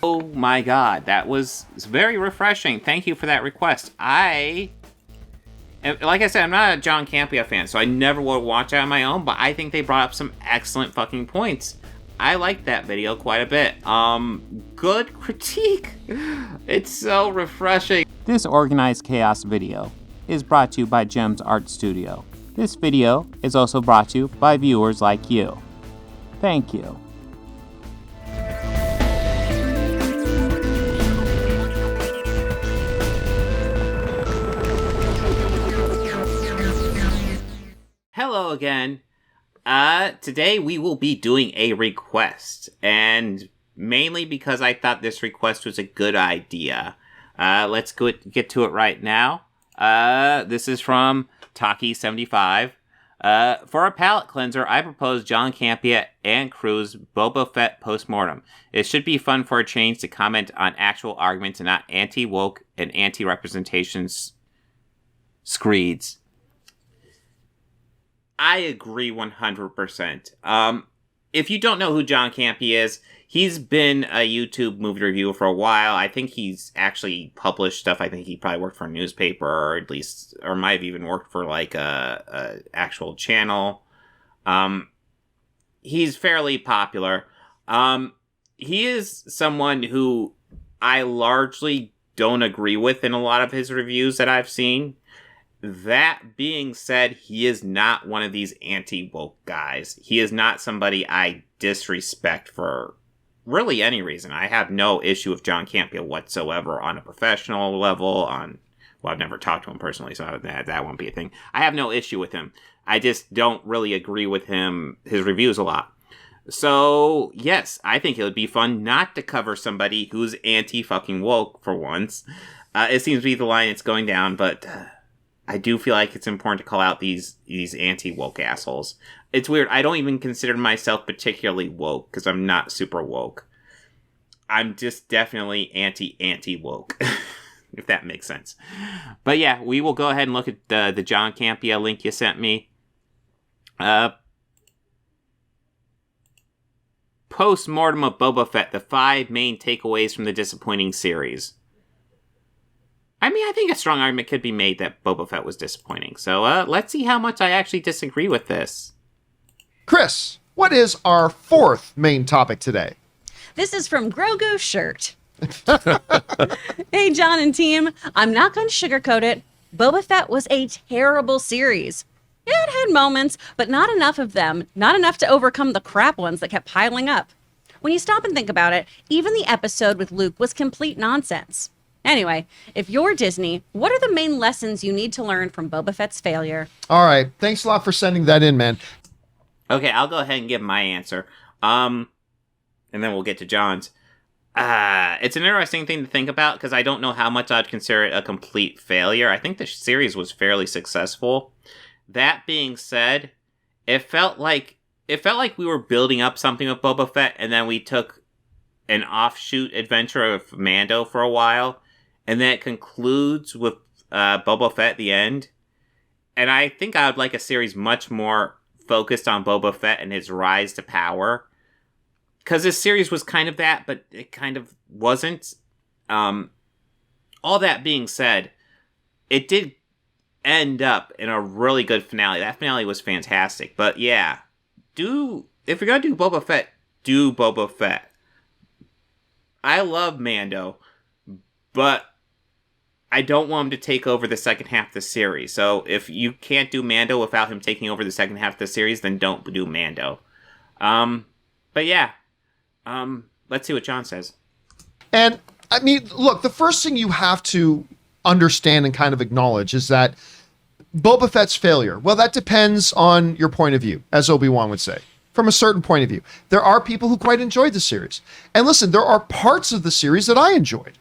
Oh my god, that was very refreshing. Thank you for that request. Like I said, I'm not a John Campea fan, so I never would watch it on my own, but I think they brought up some excellent fucking points. I liked that video quite a bit. Good critique. It's so refreshing. This Organized Chaos video is brought to you by Gems Art Studio. This video is also brought to you by viewers like you. Thank you. Hello again. Today we will be doing a request, and mainly because I thought this request was a good idea. Let's get to it right now. This is from Taki75. For a palate cleanser, I propose John Campea and crew's Boba Fett postmortem. It should be fun for a change to comment on actual arguments and not anti-woke and anti-representations screeds. I agree 100%. If you don't know who John Campea is, he's been a YouTube movie reviewer for a while. I think he's actually published stuff. I think he probably worked for a newspaper, or might have even worked for like a actual channel. He's fairly popular. He is someone who I largely don't agree with in a lot of his reviews that I've seen. That being said, he is not one of these anti-woke guys. He is not somebody I disrespect for really any reason. I have no issue with John Campea whatsoever on a professional level. I've never talked to him personally, so that won't be a thing. I have no issue with him. I just don't really agree with his reviews a lot. So, yes, I think it would be fun not to cover somebody who's anti-fucking woke for once. It seems to be the line it's going down, but I do feel like it's important to call out these anti-woke assholes. It's weird. I don't even consider myself particularly woke because I'm not super woke. I'm just definitely anti-woke, if that makes sense. But yeah, we will go ahead and look at the John Campea link you sent me. Post-mortem of Boba Fett, the 5 main takeaways from the disappointing series. I mean, I think a strong argument could be made that Boba Fett was disappointing. So let's see how much I actually disagree with this. Chris, what is our 4th main topic today? This is from Grogu Shirt. Hey, John and team. I'm not going to sugarcoat it. Boba Fett was a terrible series. Yeah, it had moments, but not enough of them. Not enough to overcome the crap ones that kept piling up. When you stop and think about it, even the episode with Luke was complete nonsense. Anyway, if you're Disney, what are the main lessons you need to learn from Boba Fett's failure? All right. Thanks a lot for sending that in, man. Okay, I'll go ahead and give my answer. And then we'll get to John's. It's an interesting thing to think about because I don't know how much I'd consider it a complete failure. I think the series was fairly successful. That being said, it felt like we were building up something with Boba Fett, and then we took an offshoot adventure of Mando for a while. And then it concludes with Boba Fett at the end. And I think I would like a series much more focused on Boba Fett and his rise to power. Because this series was kind of that, but it kind of wasn't. All that being said, it did end up in a really good finale. That finale was fantastic. But yeah, if you're going to do Boba Fett, do Boba Fett. I love Mando, but I don't want him to take over the second half of the series. So if you can't do Mando without him taking over the second half of the series, then don't do Mando. But yeah, let's see what John says. And I mean, look, the first thing you have to understand and kind of acknowledge is that Boba Fett's failure, well, that depends on your point of view, as Obi-Wan would say. From a certain point of view, there are people who quite enjoyed the series. And listen, there are parts of the series that I enjoyed.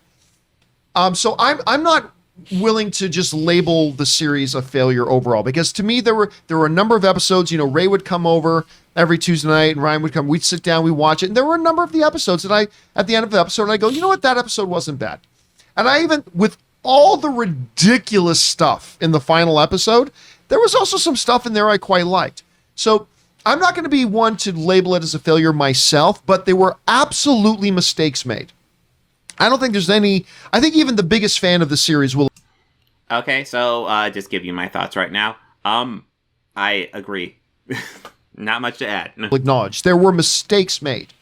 So I'm not willing to just label the series a failure overall, because to me there were a number of episodes. You know, Ray would come over every Tuesday night, and Ryan would come. We'd sit down, we watch it, and there were a number of the episodes that at the end of the episode, I go, you know what, that episode wasn't bad. And I even, with all the ridiculous stuff in the final episode, there was also some stuff in there I quite liked. So I'm not going to be one to label it as a failure myself, but there were absolutely mistakes made. I don't think there's any. I think even the biggest fan of the series will. Okay, so just give you my thoughts right now. I agree. Not much to add. Acknowledge there were mistakes made.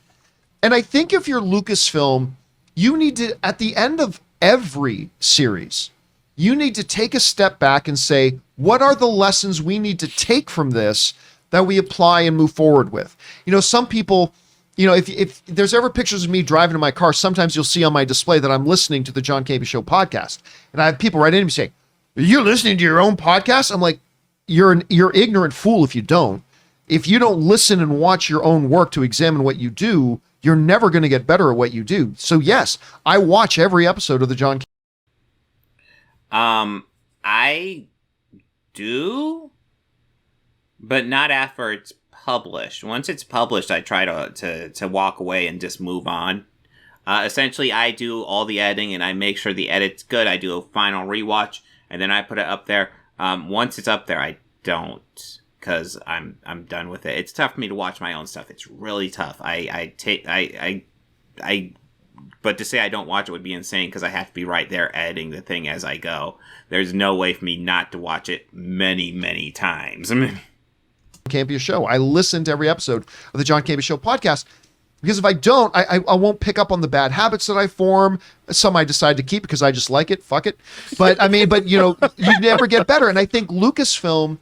And I think if you're Lucasfilm, you need to, at the end of every series, you need to take a step back and say, what are the lessons we need to take from this that we apply and move forward with? You know, some people, you know, if there's ever pictures of me driving in my car, sometimes you'll see on my display that I'm listening to the John Campea Show podcast. And I have people write in and say, are you listening to your own podcast? I'm like, you're ignorant fool if you don't. If you don't listen and watch your own work to examine what you do, you're never going to get better at what you do. So yes, I watch every episode of the John. I do, but not after it's published. Once it's published, I try to walk away and just move on. Essentially, I do all the editing and I make sure the edit's good. I do a final rewatch and then I put it up there. Once it's up there, I don't. Because I'm done with it. It's tough for me to watch my own stuff. It's really tough. But to say I don't watch it would be insane because I have to be right there editing the thing as I go. There's no way for me not to watch it many, many times. Campea Show. I listen to every episode of the John Campea Show podcast because if I don't, I won't pick up on the bad habits that I form. Some I decide to keep because I just like it. Fuck it. But you know, you never get better. And I think Lucasfilm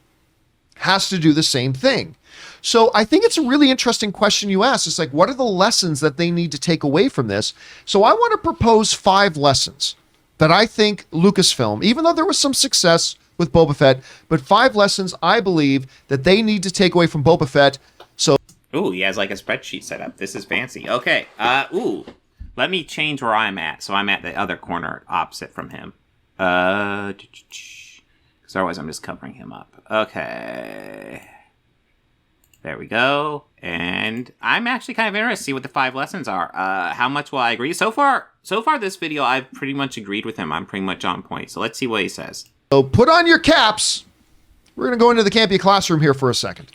has to do the same thing. So I think it's a really interesting question you asked. It's like, what are the lessons that they need to take away from this? So I want to propose 5 lessons that I think Lucasfilm, even though there was some success with Boba Fett, but 5 lessons I believe that they need to take away from Boba Fett. So, ooh, he has like a spreadsheet set up. This is fancy. Okay. Let me change where I'm at. So I'm at the other corner opposite from him. Because otherwise I'm just covering him up. Okay. There we go. And I'm actually kind of interested to see what the 5 lessons are. How much will I agree? So far this video, I've pretty much agreed with him. I'm pretty much on point. So let's see what he says. So put on your caps. We're going to go into the Campea classroom here for a second.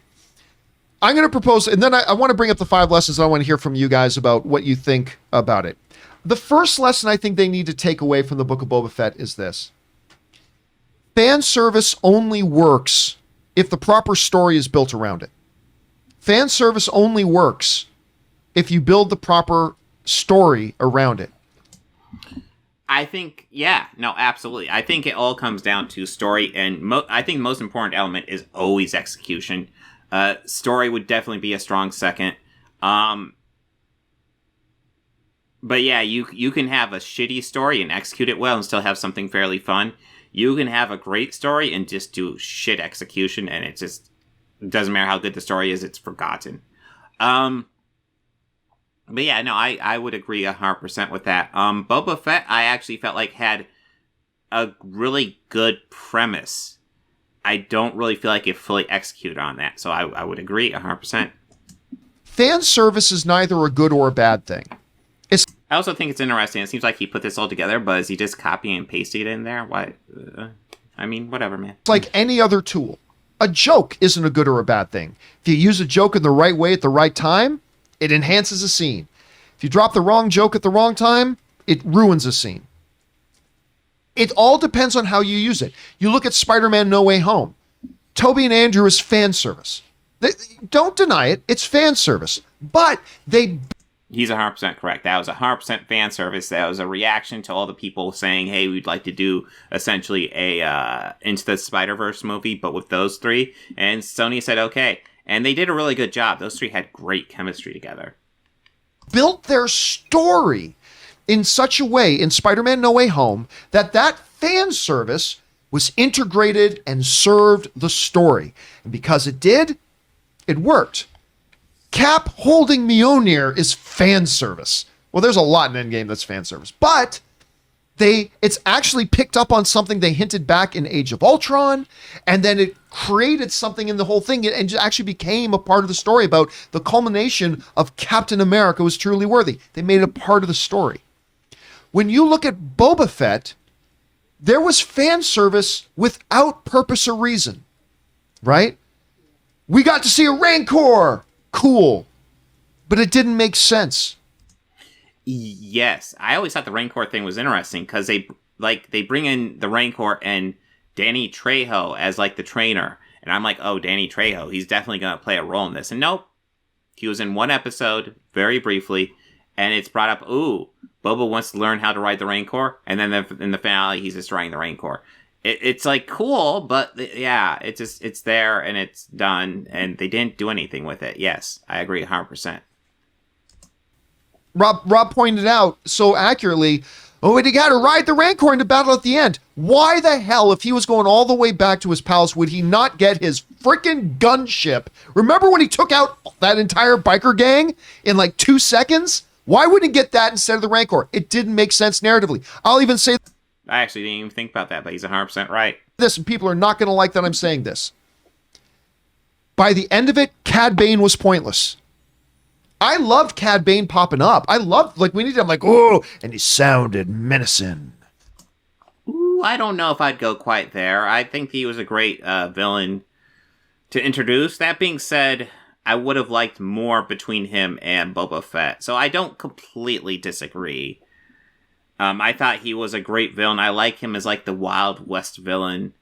I'm going to propose, and then I want to bring up the 5 lessons. I want to hear from you guys about what you think about it. The first lesson I think they need to take away from the Book of Boba Fett is this. Fan service only works if the proper story is built around it. Fan service only works if you build the proper story around it. I think, yeah, no, absolutely. I think it all comes down to story, and I think the most important element is always execution. Story would definitely be a strong second. But yeah, you can have a shitty story and execute it well and still have something fairly fun. You can have a great story and just do shit execution, and it just doesn't matter how good the story is, it's forgotten. But yeah, no, I would agree 100% with that. Boba Fett, I actually felt like had a really good premise. I don't really feel like it fully executed on that, so I would agree 100%. Fan service is neither a good or a bad thing. I also think it's interesting. It seems like he put this all together, but is he just copying and pasting it in there? Why? I mean, whatever, man. It's like any other tool. A joke isn't a good or a bad thing. If you use a joke in the right way at the right time, it enhances a scene. If you drop the wrong joke at the wrong time, it ruins a scene. It all depends on how you use it. You look at Spider-Man No Way Home. Toby and Andrew is fan service. Don't deny it. It's fan service. But they... He's 100% correct. That was 100% fan service. That was a reaction to all the people saying, hey, we'd like to do essentially a Into the Spider-Verse movie, but with those 3. And Sony said, okay. And they did a really good job. Those 3 had great chemistry together. Built their story in such a way in Spider-Man No Way Home that fan service was integrated and served the story. And because it did, it worked. Cap holding Mjolnir is fan service. Well, there's a lot in Endgame that's fan service, but it's actually picked up on something they hinted back in Age of Ultron, and then it created something in the whole thing and actually became a part of the story about the culmination of Captain America was truly worthy. They made it a part of the story. When you look at Boba Fett, there was fan service without purpose or reason, right? We got to see a Rancor. Cool. But it didn't make sense. Yes, I always thought the Rancor thing was interesting because they bring in the Rancor and Danny Trejo as like the trainer, and I'm like, oh, Danny Trejo, he's definitely gonna play a role in this. And nope, he was in one episode very briefly, and it's brought up, ooh, Boba wants to learn how to ride the Rancor, and then in the finale, he's just riding the Rancor. It's like cool, but yeah, it's there and it's done, and they didn't do anything with it. Yes, I agree 100%. Rob pointed out so accurately, oh, and he got to ride the Rancor into battle at the end. Why the hell, if he was going all the way back to his palace, would he not get his freaking gunship? Remember when he took out that entire biker gang in like 2 seconds? Why wouldn't he get that instead of the Rancor? It didn't make sense narratively. I'll even say I actually didn't even think about that, but he's 100% right. this, and people are not going to like that I'm saying this. By the end of it, Cad Bane was pointless. I loved Cad Bane popping up. I loved, like, we needed him, like, oh, and he sounded menacing. Ooh, I don't know if I'd go quite there. I think he was a great villain to introduce. That being said, I would have liked more between him and Boba Fett. So I don't completely disagree. I thought he was a great villain. I like him as like the Wild West villain.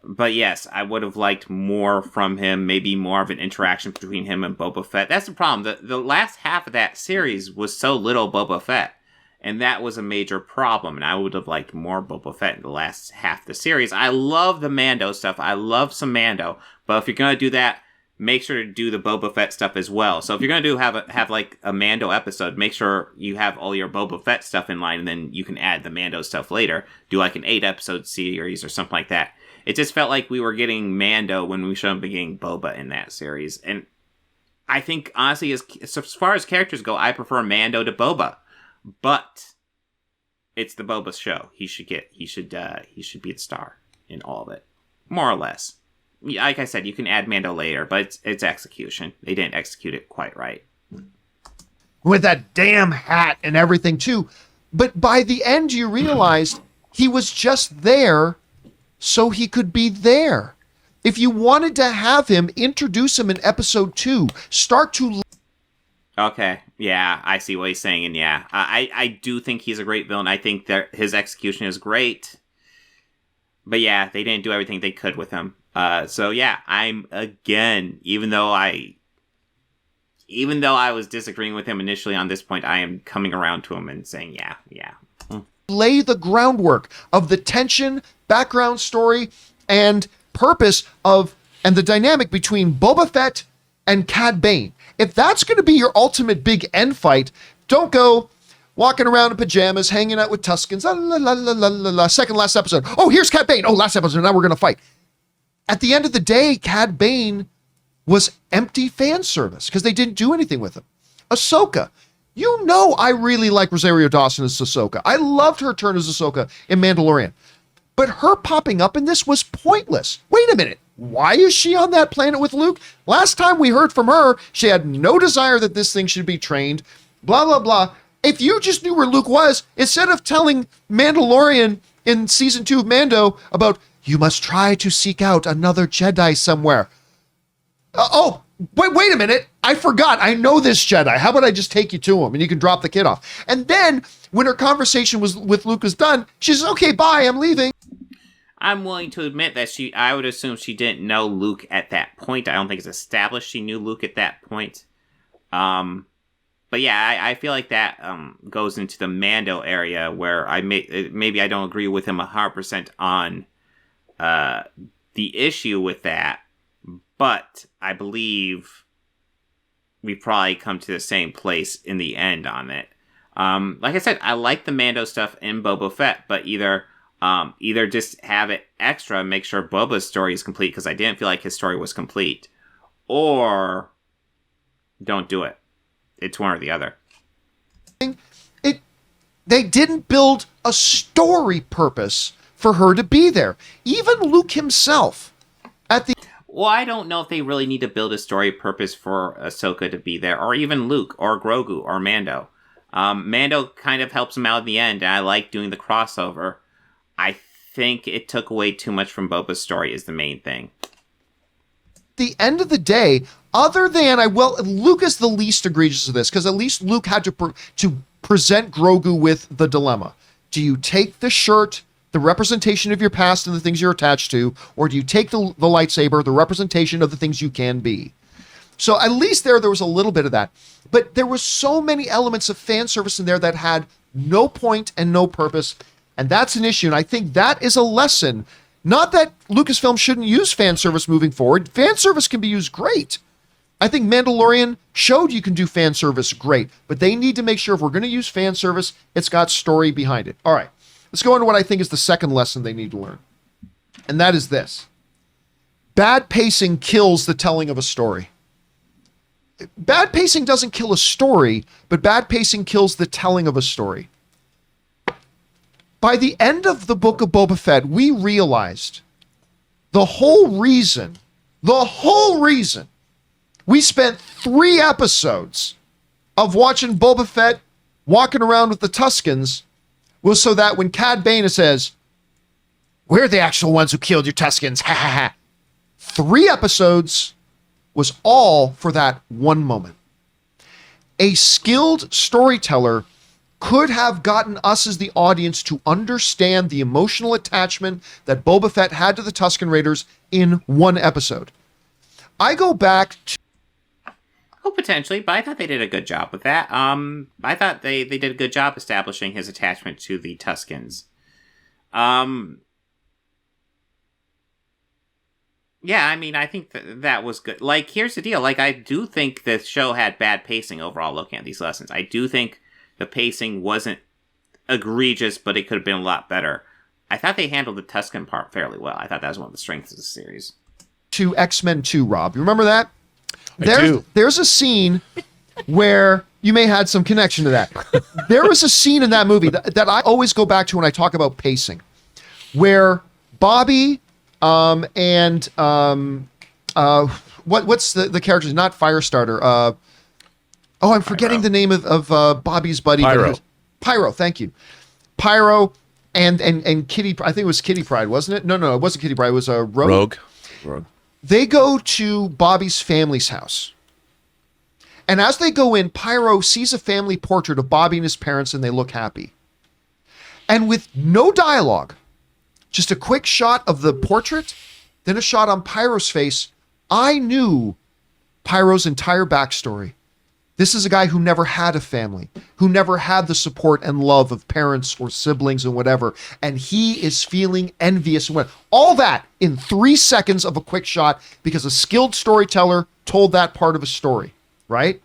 But yes, I would have liked more from him, maybe more of an interaction between him and Boba Fett. That's the problem. The last half of that series was so little Boba Fett. And that was a major problem. And I would have liked more Boba Fett in the last half of the series. I love the Mando stuff. I love some Mando. But if you're going to do that, make sure to do the Boba Fett stuff as well. So if you're going to have like a Mando episode, make sure you have all your Boba Fett stuff in line, and then you can add the Mando stuff later. Do like an 8-episode series or something like that. It just felt like we were getting Mando when we should have been getting Boba in that series. And I think, honestly, as far as characters go, I prefer Mando to Boba. But it's the Boba show. He should be the star in all of it. More or less. Like I said, you can add Mando later, but it's execution. They didn't execute it quite right. With that damn hat and everything, too. But by the end, you realized he was just there so he could be there. If you wanted to have him, introduce him in episode 2. Start to... Okay, yeah, I see what he's saying, and yeah, I do think he's a great villain. I think that his execution is great. But yeah, they didn't do everything they could with him. So yeah, I'm again, even though I was disagreeing with him initially on this point, I am coming around to him and saying, yeah. Lay the groundwork of the tension, background story, and purpose of, and the dynamic between Boba Fett and Cad Bane. If that's going to be your ultimate big end fight, don't go walking around in pajamas, hanging out with Tuskens. Second last episode. Oh, here's Cad Bane. Oh, last episode. Now we're going to fight. At the end of the day, Cad Bane was empty fan service because they didn't do anything with him. Ahsoka. You know I really like Rosario Dawson as Ahsoka. I loved her turn as Ahsoka in Mandalorian. But her popping up in this was pointless. Wait a minute. Why is she on that planet with Luke? Last time we heard from her, she had no desire that this thing should be trained. Blah, blah, blah. If you just knew where Luke was, instead of telling Mandalorian in season 2 of Mando about, you must try to seek out another Jedi somewhere. Wait a minute. I forgot. I know this Jedi. How about I just take you to him and you can drop the kid off? And then when her conversation with Luke was done, she says, okay, bye, I'm leaving. I'm willing to admit that I would assume she didn't know Luke at that point. I don't think it's established she knew Luke at that point. But yeah, I feel like that goes into the Mando area where maybe I don't agree with him 100% on the issue with that, but I believe we probably come to the same place in the end on it. Like I said, I like the Mando stuff in Boba Fett, but either just have it extra and make sure Boba's story is complete, because I didn't feel like his story was complete, or don't do it. It's one or the other. They didn't build a story purpose for her to be there. Even Luke himself Well, I don't know if they really need to build a story purpose for Ahsoka to be there, or even Luke, or Grogu, or Mando. Mando kind of helps him out in the end, and I like doing the crossover. I think it took away too much from Boba's story is the main thing. the end of the day, other than Luke is the least egregious of this, because at least Luke had to present Grogu with the dilemma. Do you take the shirt, the representation of your past and the things you're attached to, or do you take the lightsaber, the representation of the things you can be? So at least there was a little bit of that. But there was so many elements of fan service in there that had no point and no purpose. And that's an issue. And I think that is a lesson. Not that Lucasfilm shouldn't use fan service moving forward. Fan service can be used great. I think Mandalorian showed you can do fan service great. But they need to make sure if we're going to use fan service, it's got story behind it. All right. Let's go into what I think is the second lesson they need to learn. And that is this. Bad pacing kills the telling of a story. Bad pacing doesn't kill a story, but bad pacing kills the telling of a story. By the end of the book of Boba Fett, we realized the whole reason we spent 3 episodes of watching Boba Fett walking around with the Tuskens was so that when Cad Bane says, "We're the actual ones who killed your Tuskens," ha ha ha. 3 episodes was all for that one moment. A skilled storyteller could have gotten us as the audience to understand the emotional attachment that Boba Fett had to the Tusken Raiders in 1 episode. I go back to... Oh, potentially, but I thought they did a good job with that. I thought they did a good job establishing his attachment to the Tuskens. Yeah, I mean, I think that was good. Like, here's the deal. Like, I do think the show had bad pacing overall looking at these lessons. I do think the pacing wasn't egregious, but it could have been a lot better. I thought they handled the Tusken part fairly well. I thought that was one of the strengths of the series. To X-Men 2, Rob. You remember that? I do. There's a scene where you may have had some connection to that. There was a scene in that movie that I always go back to when I talk about pacing, where Bobby what's the characters? Not Firestarter. I'm forgetting the name of Bobby's buddy. Pyro, thank you. Pyro and Kitty, I think it was Kitty Pryde, wasn't it? No, it wasn't Kitty Pryde. It was Rogue. They go to Bobby's family's house. And as they go in, Pyro sees a family portrait of Bobby and his parents, and they look happy. And with no dialogue, just a quick shot of the portrait, then a shot on Pyro's face, I knew Pyro's entire backstory. This is a guy who never had a family, who never had the support and love of parents or siblings and whatever. And he is feeling envious. All that in 3 seconds of a quick shot because a skilled storyteller told that part of a story, right?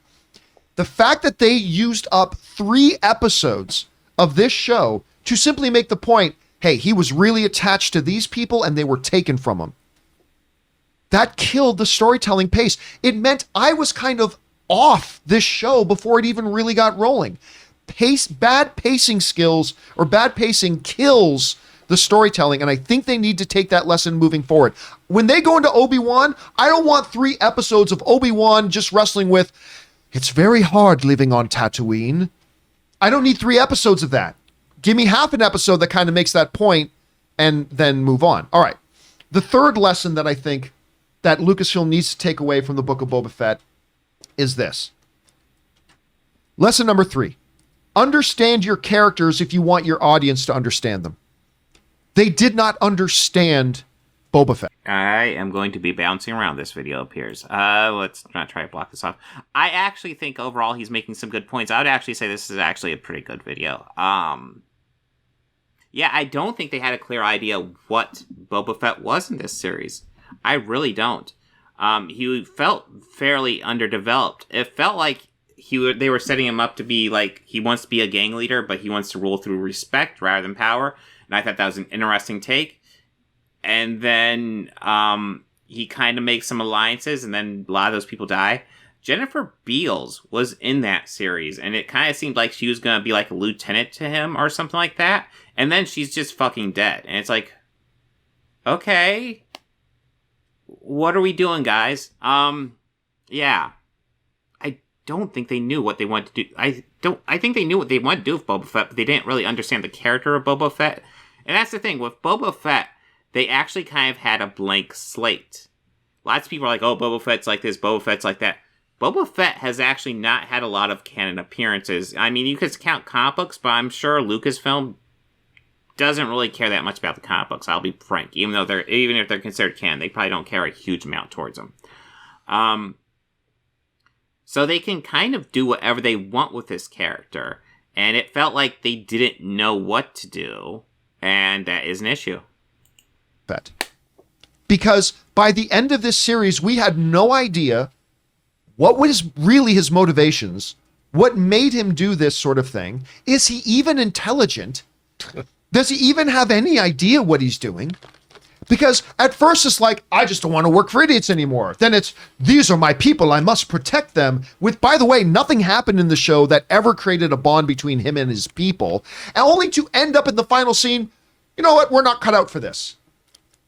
The fact that they used up 3 episodes of this show to simply make the point, hey, he was really attached to these people and they were taken from him. That killed the storytelling pace. It meant I was kind of off this show before it even really got rolling. Bad pacing skills or bad pacing kills the storytelling, and I think they need to take that lesson moving forward. When they go into Obi-Wan, I don't want 3 episodes of Obi-Wan just wrestling with, it's very hard living on Tatooine. I don't need 3 episodes of that. Give me half an episode that kind of makes that point and then move on. All right. The third lesson that I think that Lucasfilm needs to take away from the Book of Boba Fett is this. Lesson number 3. Understand your characters if you want your audience to understand them. They did not understand Boba Fett. I am going to be bouncing around this video, appears. Let's not try to block this off. I actually think overall he's making some good points. I would actually say this is actually a pretty good video. Yeah, I don't think they had a clear idea what Boba Fett was in this series. I really don't. He felt fairly underdeveloped. It felt like they were setting him up to be like, he wants to be a gang leader, but he wants to rule through respect rather than power. And I thought that was an interesting take. And then he kind of makes some alliances, and then a lot of those people die. Jennifer Beals was in that series, and it kind of seemed like she was going to be like a lieutenant to him or something like that. And then she's just fucking dead. And it's like, okay, what are we doing, guys? Yeah. I don't think they knew what they wanted to do. I think they knew what they wanted to do with Boba Fett, but they didn't really understand the character of Boba Fett. And that's the thing, with Boba Fett, they actually kind of had a blank slate. lots of people are like, oh, Boba Fett's like this, Boba Fett's like that. Boba Fett has actually not had a lot of canon appearances. I mean, you could count comic books, but I'm sure Lucasfilm doesn't really care that much about the comic books. I'll be frank. Even if they're considered canon, they probably don't care a huge amount towards them. So they can kind of do whatever they want with this character, and it felt like they didn't know what to do, and that is an issue. Fett. Because by the end of this series, we had no idea what was really his motivations, what made him do this sort of thing. Is he even intelligent? Does he even have any idea what he's doing? Because at first it's like, I just don't want to work for idiots anymore. Then it's, these are my people, I must protect them. With, by the way, nothing happened in the show that ever created a bond between him and his people, and only to end up in the final scene, you know what, we're not cut out for this.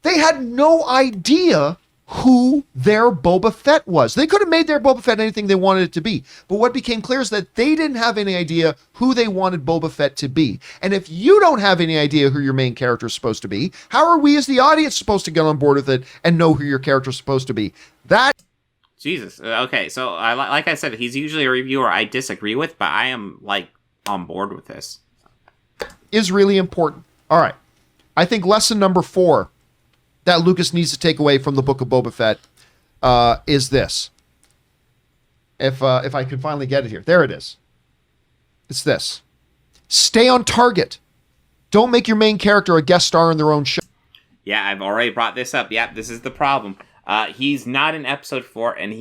They had no idea who their Boba Fett was. They could have made their Boba Fett anything they wanted it to be. But what became clear is that they didn't have any idea who they wanted Boba Fett to be. And if you don't have any idea who your main character is supposed to be, how are we as the audience supposed to get on board with it and know who your character is supposed to be? That... Jesus. Okay, so like I said, he's usually a reviewer I disagree with, but I am, like, on board with this. Is really important. All right. I think lesson number 4 that Lucas needs to take away from the Book of Boba Fett is this. If I can finally get it here. There it is. It's this. Stay on target. Don't make your main character a guest star in their own show. Yeah, I've already brought this up. Yep, this is the problem. He's not in episode 4, and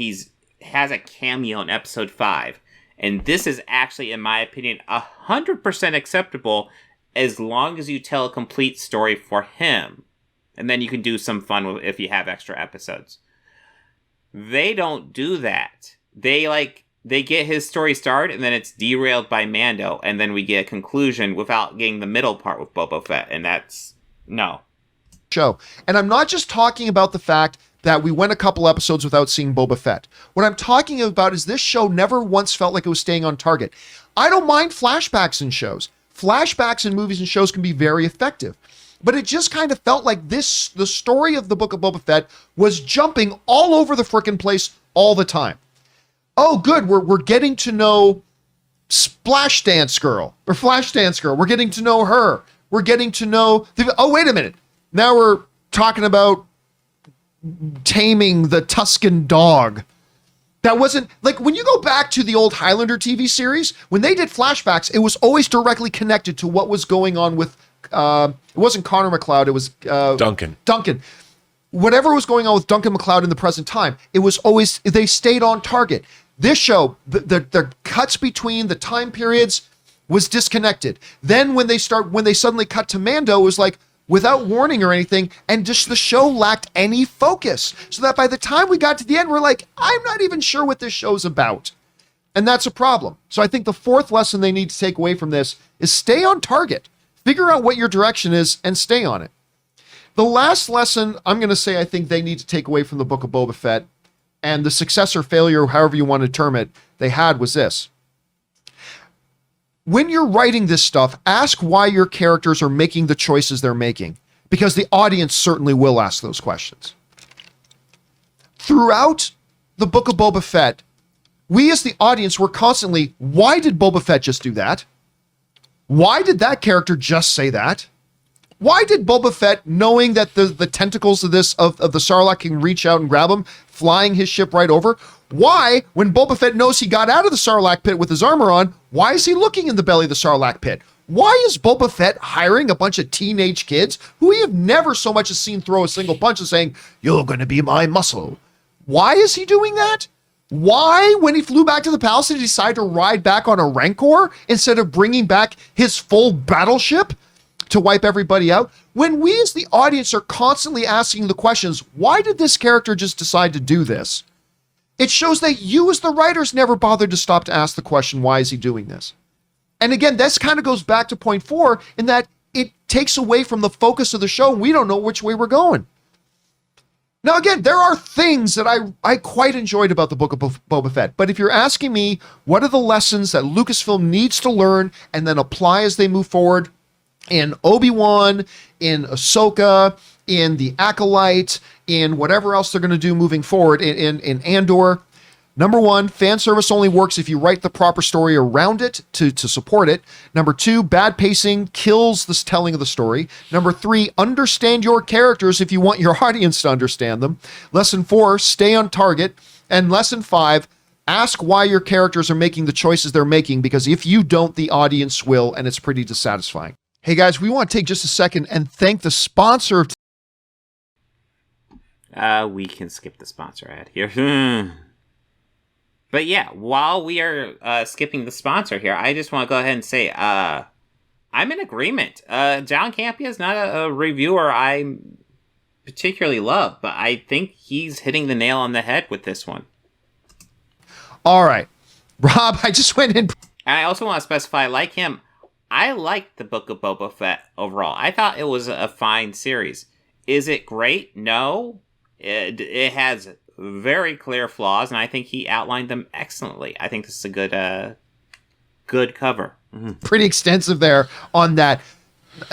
has a cameo in episode 5. And this is actually, in my opinion, 100% acceptable as long as you tell a complete story for him. And then you can do some fun with if you have extra episodes. They don't do that. They get his story started, and then it's derailed by Mando, and then we get a conclusion without getting the middle part with Boba Fett, and that's no. Show. And I'm not just talking about the fact that we went a couple episodes without seeing Boba Fett. What I'm talking about is this show never once felt like it was staying on target. I don't mind flashbacks in shows. Flashbacks in movies and shows can be very effective. But it just kind of felt like the story of the Book of Boba Fett was jumping all over the frickin' place all the time. Oh, good, we're getting to know Flash Dance Girl. We're getting to know her. We're getting to know... Oh, wait a minute. Now we're talking about taming the Tusken dog. That wasn't... Like, when you go back to the old Highlander TV series, when they did flashbacks, it was always directly connected to what was going on with... it wasn't Connor McLeod, it was... Duncan. Whatever was going on with Duncan McLeod in the present time, it was always... They stayed on target. This show, the cuts between the time periods was disconnected. Then when they suddenly cut to Mando, it was like... without warning or anything, and just the show lacked any focus. So that by the time we got to the end, we're like, I'm not even sure what this show's about. And that's a problem. So I think the 4th lesson they need to take away from this is stay on target. Figure out what your direction is and stay on it. The last lesson I'm going to say I think they need to take away from the Book of Boba Fett, and the success or failure, however you want to term it, they had was this. When you're writing this stuff, ask why your characters are making the choices they're making, because the audience certainly will ask those questions. Throughout the Book of Boba Fett, we as the audience were constantly, why did Boba Fett just do that? Why did that character just say that? Why did Boba Fett, knowing that the tentacles of the Sarlacc can reach out and grab him, flying his ship right over? Why, when Boba Fett knows he got out of the Sarlacc pit with his armor on, why is he looking in the belly of the Sarlacc pit? Why is Boba Fett hiring a bunch of teenage kids who we have never so much as seen throw a single punch and saying, you're going to be my muscle? Why is he doing that? Why, when he flew back to the palace, did he decide to ride back on a Rancor instead of bringing back his full battleship to wipe everybody out? When we as the audience are constantly asking the questions, why did this character just decide to do this? It shows that you as the writers never bothered to stop to ask the question, why is he doing this? And again, this kind of goes back to point 4 in that it takes away from the focus of the show. We don't know which way we're going. Now, again, there are things that I quite enjoyed about the Book of Boba Fett. But if you're asking me, what are the lessons that Lucasfilm needs to learn and then apply as they move forward in Obi-Wan, in Ahsoka, in The Acolyte, in whatever else they're going to do moving forward in Andor. Number one, fan service only works if you write the proper story around it to support it. Number two, bad pacing kills this telling of the story. Number three, understand your characters if you want your audience to understand them. Lesson 4, stay on target. And lesson 5, ask why your characters are making the choices they're making, because if you don't, the audience will, and it's pretty dissatisfying. Hey guys, we want to take just a second and thank the sponsor of we can skip the sponsor ad here. But yeah, while we are skipping the sponsor here, I just want to go ahead and say I'm in agreement. John Campea is not a reviewer I particularly love, but I think he's hitting the nail on the head with this one. All right. Rob, I just went in. And I also want to specify, like him, I liked the Book of Boba Fett overall. I thought it was a fine series. Is it great? No. It has very clear flaws, and I think he outlined them excellently. I think this is a good cover. Mm-hmm. Pretty extensive there on that.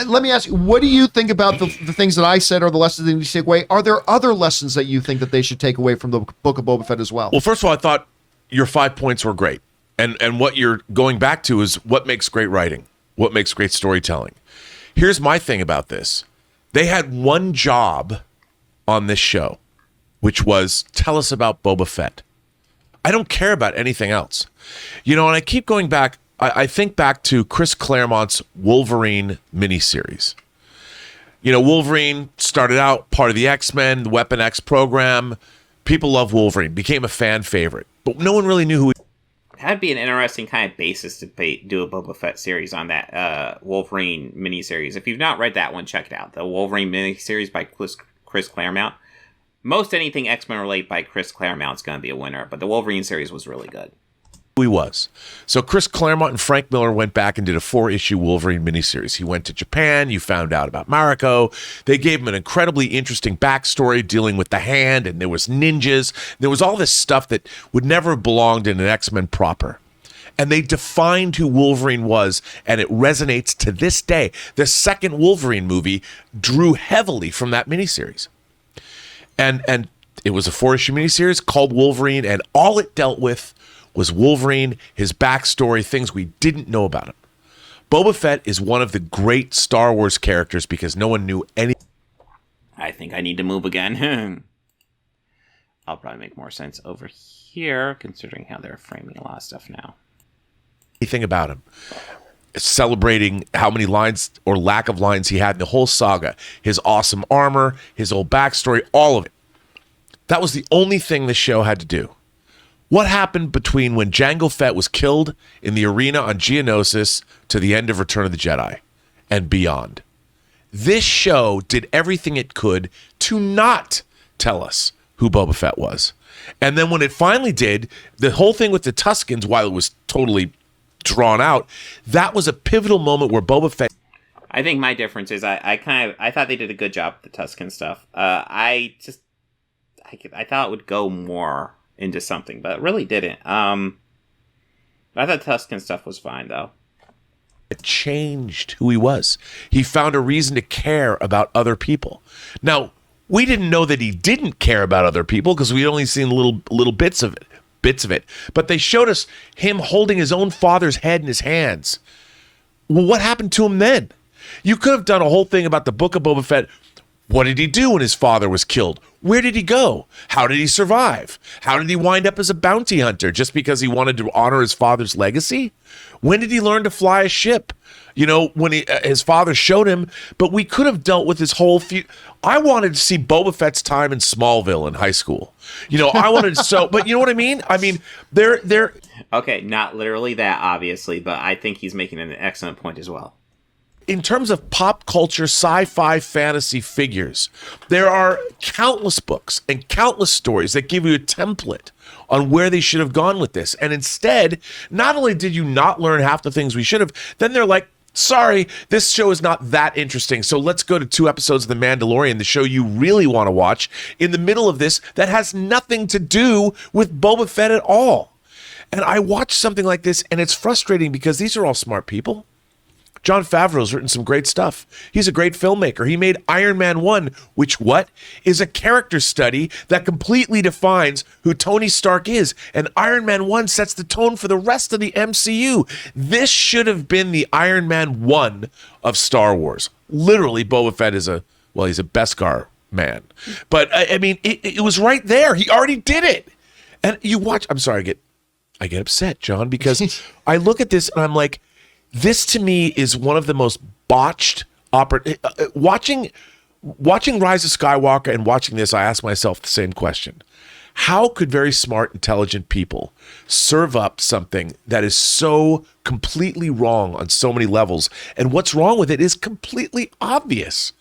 Let me ask you, what do you think about the things that I said are the lessons that you take away? Are there other lessons that you think that they should take away from the Book of Boba Fett as well? Well, first of all, I thought your 5 points were great. And what you're going back to is what makes great writing, what makes great storytelling. Here's my thing about this. They had one job on this show, which was tell us about Boba Fett. I don't care about anything else. And I keep going back. I think back to Chris Claremont's Wolverine miniseries. Wolverine started out part of the X-Men, the Weapon X program. People love Wolverine, became a fan favorite. But no one really knew who he was. That'd be an interesting kind of basis to do a Boba Fett series on that Wolverine miniseries. If you've not read that one, check it out. The Wolverine miniseries by Chris Claremont. Most anything X-Men related by Chris Claremont is going to be a winner, but the Wolverine series was really good. He was. So Chris Claremont and Frank Miller went back and did a 4-issue Wolverine miniseries. He went to Japan. You found out about Mariko. They gave him an incredibly interesting backstory dealing with the Hand, and there was ninjas. There was all this stuff that would never have belonged in an X-Men proper. And they defined who Wolverine was, and it resonates to this day. The second Wolverine movie drew heavily from that miniseries. And it was a 4-issue miniseries called Wolverine, and all it dealt with was Wolverine, his backstory, things we didn't know about him. Boba Fett is one of the great Star Wars characters because no one knew any. I think I need to move again. I'll probably make more sense over here, considering how they're framing a lot of stuff now. Anything about him. Celebrating how many lines or lack of lines he had in the whole saga. His awesome armor, his old backstory, all of it. That was the only thing the show had to do. What happened between when Jango Fett was killed in the arena on Geonosis to the end of Return of the Jedi and beyond? This show did everything it could to not tell us who Boba Fett was. And then when it finally did, the whole thing with the Tuskens, while it was totally drawn out, that was a pivotal moment where Boba Fett. I think my difference is I thought they did a good job with the Tusken stuff. I thought it would go more into something, but it really didn't. I thought Tusken stuff was fine, though. It changed who he was. He found a reason to care about other people. Now, we didn't know that he didn't care about other people because we'd only seen little bits of it. But they showed us him holding his own father's head in his hands. Well, what happened to him then? You could have done a whole thing about the Book of Boba Fett. What did he do when his father was killed? Where did he go? How did he survive? How did he wind up as a bounty hunter just because he wanted to honor his father's legacy? When did he learn to fly a ship? When his father showed him, but we could have dealt with his whole I wanted to see Boba Fett's time in Smallville in high school. I wanted but you know what I mean? I mean, they're okay, not literally that, obviously, but I think he's making an excellent point as well. In terms of pop culture, sci-fi, fantasy figures, there are countless books and countless stories that give you a template on where they should have gone with this. And instead, not only did you not learn half the things we should have, then they're like, sorry, this show is not that interesting. So let's go to 2 episodes of The Mandalorian, the show you really want to watch, in the middle of this that has nothing to do with Boba Fett at all. And I watch something like this, and it's frustrating because these are all smart people. Jon Favreau's written some great stuff. He's a great filmmaker. He made Iron Man 1, which is a character study that completely defines who Tony Stark is. And Iron Man 1 sets the tone for the rest of the MCU. This should have been the Iron Man 1 of Star Wars. Literally, Boba Fett he's a Beskar man. But, I mean, it was right there. He already did it. And you watch, I'm sorry, I get upset, John, because I look at this and I'm like, this to me is one of the most botched watching Rise of Skywalker and watching this, I ask myself the same question. How could very smart, intelligent people serve up something that is so completely wrong on so many levels? And what's wrong with it is completely obvious.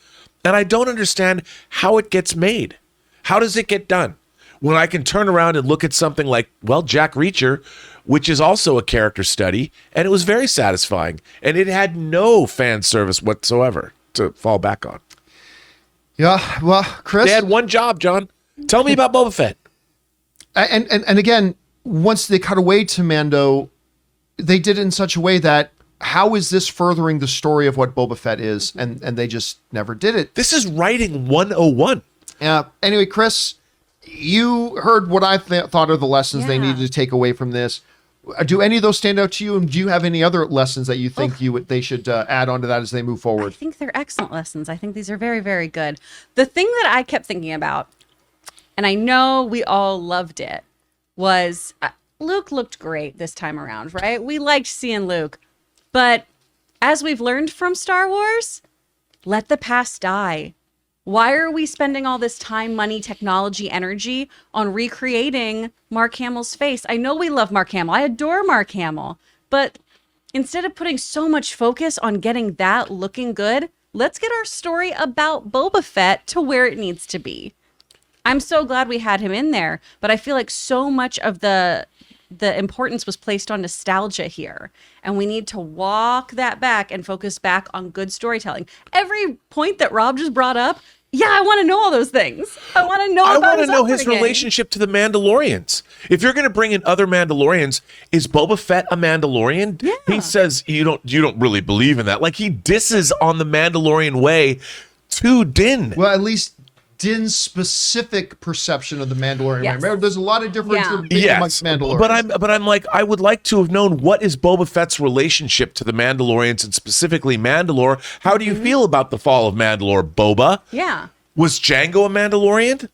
And I don't understand how it gets made. How does it get done? When I can turn around and look at something like, Jack Reacher, which is also a character study, and it was very satisfying, and it had no fan service whatsoever to fall back on. Yeah, well, Chris, they had one job, John. Tell me about Boba Fett. And again, once they cut away to Mando, they did it in such a way that how is this furthering the story of what Boba Fett is? And they just never did it. This is writing 101. Anyway, Chris, you heard what I thought are the lessons they needed to take away from this. Do any of those stand out to you? And do you have any other lessons that you think they should add on to that as they move forward? I think they're excellent lessons. I think these are very, very good. The thing that I kept thinking about, and I know we all loved it, was Luke looked great this time around, right? We liked seeing Luke. But as we've learned from Star Wars, let the past die. Why are we spending all this time, money, technology, energy on recreating Mark Hamill's face? I know we love Mark Hamill. I adore Mark Hamill. But instead of putting so much focus on getting that looking good, let's get our story about Boba Fett to where it needs to be. I'm so glad we had him in there, but I feel like so much of the importance was placed on nostalgia here. And we need to walk that back and focus back on good storytelling. Every point that Rob just brought up, I want to know all those things. I want to know his relationship to the Mandalorians. If you're going to bring in other Mandalorians, is Boba Fett a Mandalorian? Yeah. He says you don't really believe in that. Like, he disses on the Mandalorian way to Din. Well, at least Din's specific perception of the Mandalorian. Yes. Remember, there's a lot of difference amongst Mandalorians. But I'm like, I would like to have known what is Boba Fett's relationship to the Mandalorians and specifically Mandalore. How do you feel about the fall of Mandalore, Boba? Yeah. Was Jango a Mandalorian?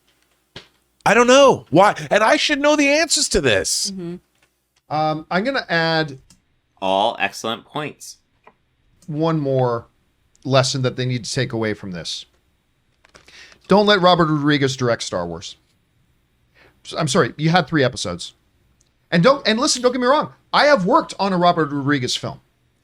I don't know. Why? And I should know the answers to this. Mm-hmm. I'm going to add all excellent points. One more lesson that they need to take away from this. Don't let Robert Rodriguez direct Star Wars. I'm sorry, you had 3 episodes. And listen, don't get me wrong. I have worked on a Robert Rodriguez film.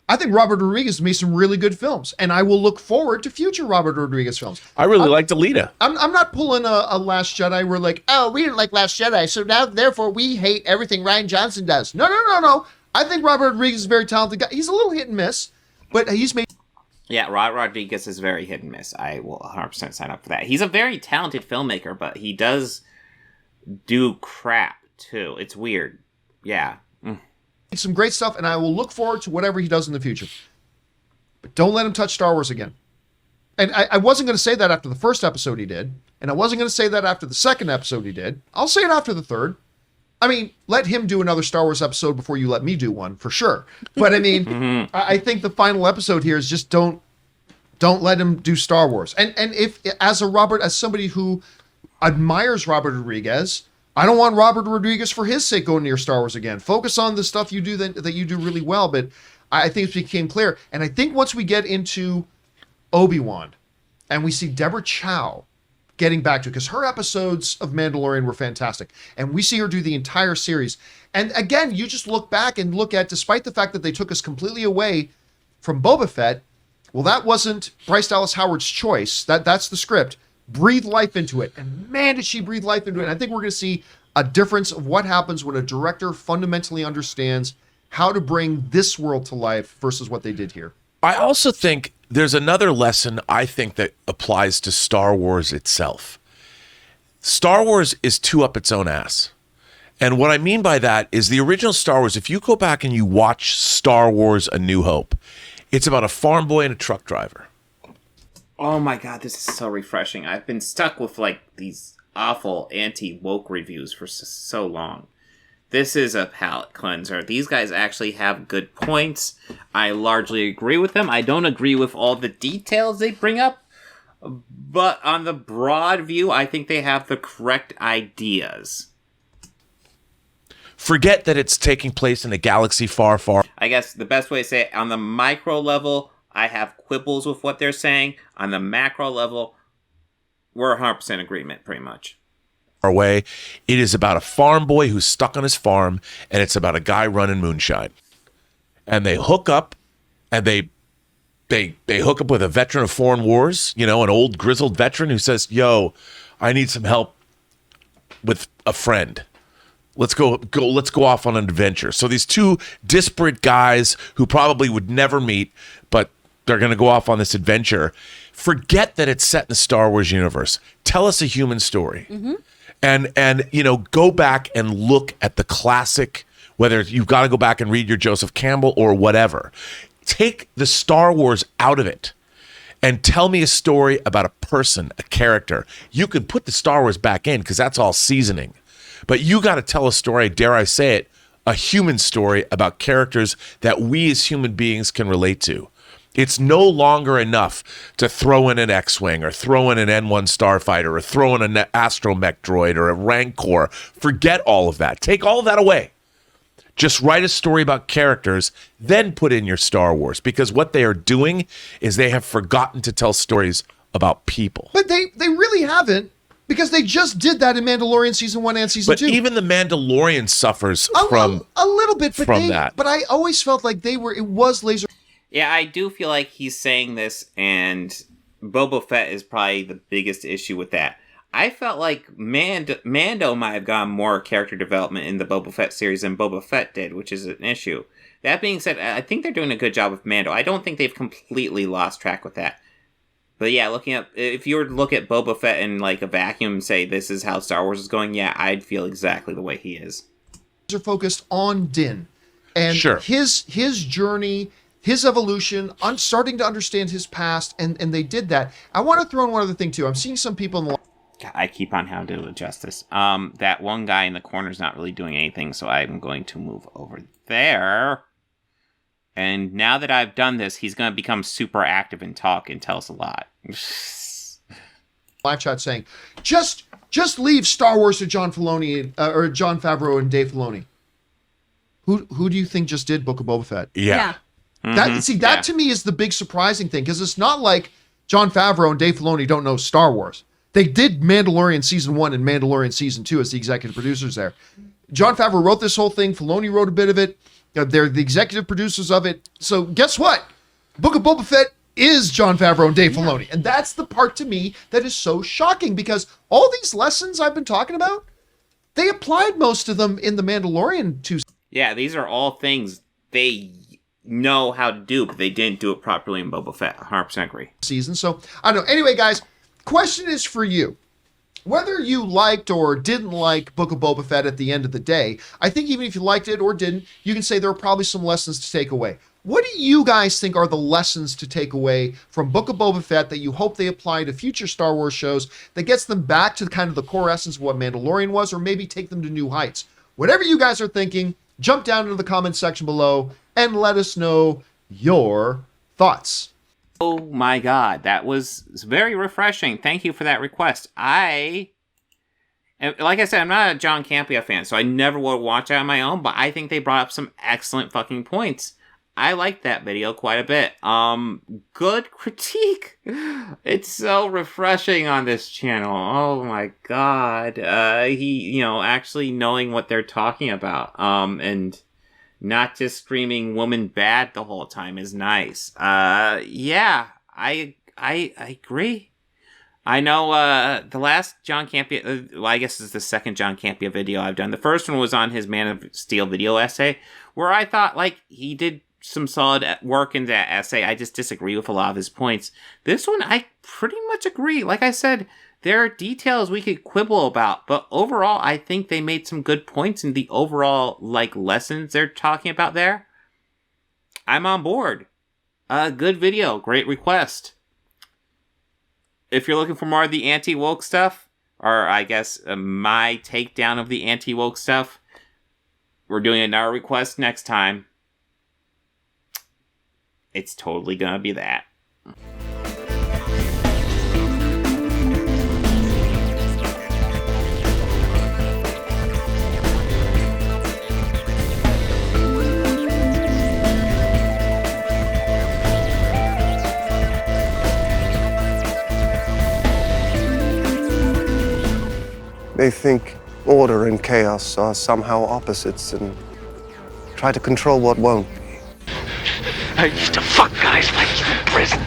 I think Robert Rodriguez made some really good films, and I will look forward to future Robert Rodriguez films. I really liked Alita. I'm not pulling a Last Jedi. We're like, we didn't like Last Jedi, so now therefore we hate everything Rian Johnson does. No. I think Robert Rodriguez is a very talented guy. He's a little hit and miss, but he's made. Yeah, Rod Rodriguez is very hit and miss. I will 100% sign up for that. He's a very talented filmmaker, but he does do crap, too. It's weird. Yeah. Some great stuff, and I will look forward to whatever he does in the future. But don't let him touch Star Wars again. And I wasn't going to say that after the first episode he did, and I wasn't going to say that after the second episode he did. I'll say it after the third. I mean, let him do another Star Wars episode before you let me do one, for sure. But I mean, I think the final episode here is just don't let him do Star Wars. And if as somebody who admires Robert Rodriguez, I don't want Robert Rodriguez for his sake going near Star Wars again. Focus on the stuff you do that you do really well. But I think it became clear. And I think once we get into Obi-Wan and we see Deborah Chow getting back to it, because her episodes of Mandalorian were fantastic, and we see her do the entire series. And again, you just look back and look at, despite the fact that they took us completely away from Boba Fett, well, that wasn't Bryce Dallas Howard's choice. That's the script. Breathe life into it. And man, did she breathe life into it. And I think we're going to see a difference of what happens when a director fundamentally understands how to bring this world to life versus what they did here. I also think there's another lesson I think that applies to Star Wars itself. Star Wars is too up its own ass. And what I mean by that is the original Star Wars, if you go back and you watch Star Wars A New Hope, It's about a farm boy and a truck driver. Oh my god, this is so refreshing. I've been stuck with like these awful anti-woke reviews for so long. This is a palate cleanser. These guys actually have good points. I largely agree with them. I don't agree with all the details they bring up, but on the broad view, I think they have the correct ideas. Forget that it's taking place in a galaxy far, far. I guess the best way to say it, on the micro level, I have quibbles with what they're saying. On the macro level, we're 100% agreement, pretty much. Away. It is about a farm boy who's stuck on his farm, and it's about a guy running moonshine. And they hook up, and they hook up with a veteran of foreign wars, an old grizzled veteran who says, "Yo, I need some help with a friend. Let's go off on an adventure." So these two disparate guys who probably would never meet, but they're going to go off on this adventure. Forget that it's set in the Star Wars universe. Tell us a human story. Mm-hmm. And go back and look at the classic, whether you've got to go back and read your Joseph Campbell or whatever. Take the Star Wars out of it and tell me a story about a person, a character. You can put the Star Wars back in because that's all seasoning. But you got to tell a story, dare I say it, a human story about characters that we as human beings can relate to. It's no longer enough to throw in an X-Wing or throw in an N1 starfighter or throw in an astromech droid or a Rancor. Forget all of that. Take all of that away. Just write a story about characters, then put in your Star Wars. Because what they are doing is they have forgotten to tell stories about people. But they really haven't, because they just did that in Mandalorian Season 1 and Season 2. But even The Mandalorian suffers from a little bit from that. But I always felt like it was laser. Yeah, I do feel like he's saying this, and Boba Fett is probably the biggest issue with that. I felt like Mando might have gotten more character development in the Boba Fett series than Boba Fett did, which is an issue. That being said, I think they're doing a good job with Mando. I don't think they've completely lost track with that. But yeah, if you were to look at Boba Fett in like a vacuum and say this is how Star Wars is going, yeah, I'd feel exactly the way he is. Are focused on Din and sure. his journey, his evolution, on starting to understand his past, and they did that. I want to throw in one other thing too. I'm seeing some people in the... I keep on having to adjust this. That one guy in the corner is not really doing anything, so I'm going to move over there. And now that I've done this, he's going to become super active and talk and tell us a lot. Live chat saying, just leave Star Wars to John Filoni or John Favreau and Dave Filoni. Who do you think just did Book of Boba Fett? Yeah. That to me is the big surprising thing, because it's not like John Favreau and Dave Filoni don't know Star Wars. They did Mandalorian Season 1 and Mandalorian Season 2 as the executive producers there. John Favreau wrote this whole thing. Filoni wrote a bit of it. They're the executive producers of it. So guess what? Book of Boba Fett is John Favreau and Dave Filoni. And that's the part to me that is so shocking, because all these lessons I've been talking about, they applied most of them in the Mandalorian 2. Yeah, these are all things they know how to do, but they didn't do it properly in Boba Fett. 100% agree. Season. So I don't know. Anyway, guys, question is for you. Whether you liked or didn't like Book of Boba Fett at the end of the day, I think even if you liked it or didn't, you can say there are probably some lessons to take away. What do you guys think are the lessons to take away from Book of Boba Fett that you hope they apply to future Star Wars shows that gets them back to kind of the core essence of what Mandalorian was, or maybe take them to new heights? Whatever you guys are thinking, jump down into the comments section below and let us know your thoughts. Oh my god, that was very refreshing. Thank you for that request. Like I said, I'm not a John Campea fan, so I never would watch it on my own, but I think they brought up some excellent fucking points. I liked that video quite a bit. Good critique. It's so refreshing on this channel. Oh my god. Actually knowing what they're talking about. And not just screaming woman bad the whole time is nice. Yeah, I agree. I know the last John Campea, I guess it's the second John Campea video I've done. The first one was on his Man of Steel video essay, where I thought he did some solid work in that essay. I just disagree with a lot of his points. This one, I pretty much agree. Like I said, there are details we could quibble about, but overall, I think they made some good points in the overall, lessons they're talking about there. I'm on board. Good video. Great request. If you're looking for more of the anti-woke stuff, or I guess my takedown of the anti-woke stuff, we're doing another request next time. It's totally gonna be that. They think order and chaos are somehow opposites and try to control what won't be. I used to fuck guys like you in prison.